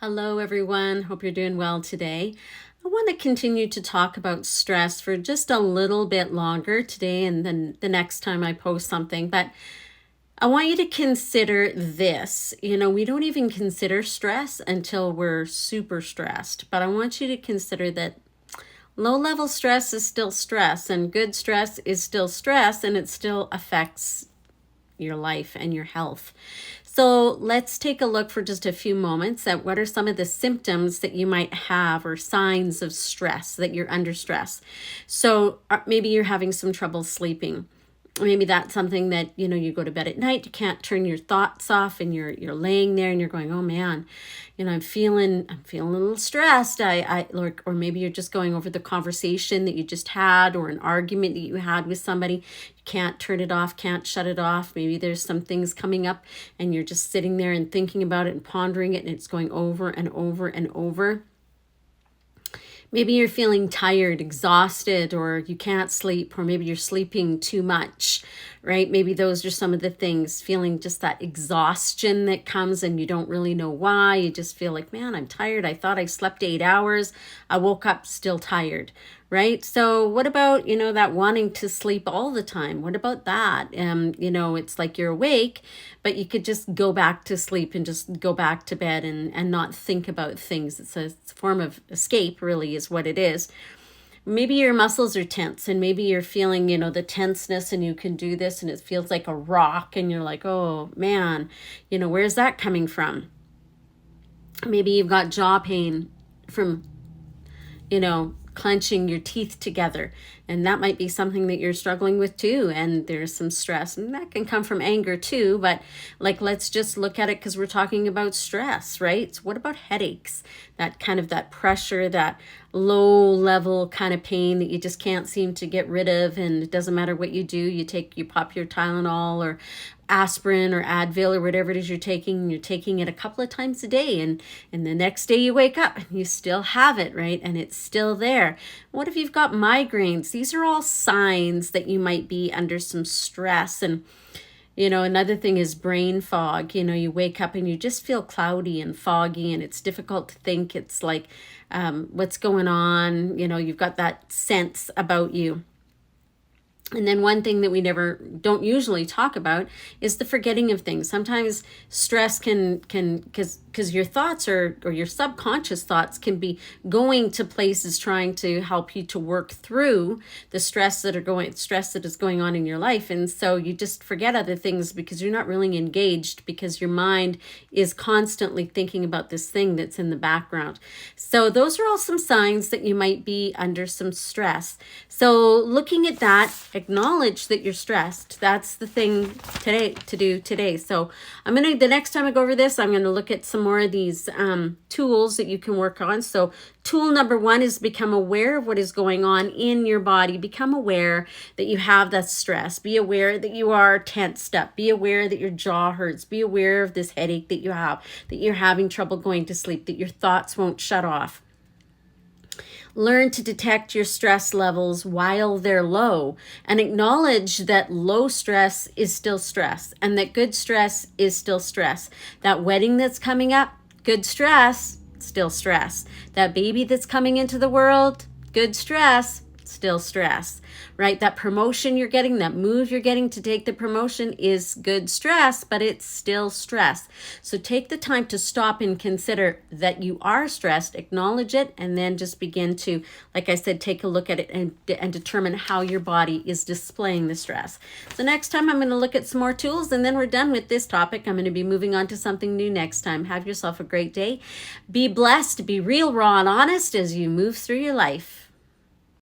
Hello, everyone. Hope you're doing well today. I want to continue to talk about stress for just a little bit longer today and then the next time I post something. But I want you to consider this. We don't even consider stress until we're super stressed. But I want you to consider that low level stress is still stress, and good stress is still stress, and it still affects your life and your health. So let's take a look for just a few moments at what are some of the symptoms that you might have or signs of stress, that you're under stress. So maybe you're having some trouble sleeping. Maybe that's something that, you go to bed at night, you can't turn your thoughts off, and you're laying there and you're going, oh man, I'm feeling a little stressed. Or maybe you're just going over the conversation that you just had or an argument that you had with somebody. You can't turn it off, can't shut it off. Maybe there's some things coming up and you're just sitting there and thinking about it and pondering it, and it's going over and over and over. Maybe you're feeling tired, exhausted, or you can't sleep, or maybe you're sleeping too much, right? Maybe those are some of the things, feeling just that exhaustion that comes and you don't really know why. You just feel like, man, I'm tired. I thought I slept 8 hours. I woke up still tired, right? So what about, that wanting to sleep all the time? What about that? It's like you're awake, but you could just go back to sleep and just go back to bed and not think about things. It's a form of escape, really, is what it is. Maybe your muscles are tense and maybe you're feeling, the tenseness, and you can do this and it feels like a rock and you're like, oh man, where's that coming from? Maybe you've got jaw pain from, clenching your teeth together, and that might be something that you're struggling with too, and there's some stress, and that can come from anger too. But let's just look at it because we're talking about stress, right? So what about headaches? That pressure, that low level kind of pain that you just can't seem to get rid of, and it doesn't matter what you do. You pop your Tylenol or aspirin or Advil or whatever it is you're taking it a couple of times a day, and the next day you wake up and you still have it, right? And it's still there. What if you've got migraines? These are all signs that you might be under some stress. And another thing is brain fog. You wake up and you just feel cloudy and foggy and it's difficult to think. It's like, what's going on? You've got that sense about you. And then one thing that we don't usually talk about is the forgetting of things. Sometimes stress can because your thoughts or your subconscious thoughts can be going to places trying to help you to work through the stress that is going on in your life. And so you just forget other things because you're not really engaged, because your mind is constantly thinking about this thing that's in the background. So those are all some signs that you might be under some stress. So looking at that, acknowledge that you're stressed. That's the thing to do today. So the next time I go over this, I'm going to look at some more of these tools that you can work on. So tool number 1 is become aware of what is going on in your body. Become aware that you have that stress. Be aware that you are tensed up. Be aware that your jaw hurts. Be aware of this headache that you have, that you're having trouble going to sleep, that your thoughts won't shut off. Learn to detect your stress levels while they're low, and acknowledge that low stress is still stress and that good stress is still stress. That wedding that's coming up, good stress, still stress. That baby that's coming into the world, good stress, still stress, right? That promotion you're getting, that move you're getting to take the promotion is good stress, but it's still stress. So take the time to stop and consider that you are stressed, acknowledge it, and then just begin to, like I said, take a look at it and determine how your body is displaying the stress. So next time I'm going to look at some more tools, and then we're done with this topic. I'm going to be moving on to something new next time. Have yourself a great day. Be blessed, be real, raw, and honest as you move through your life.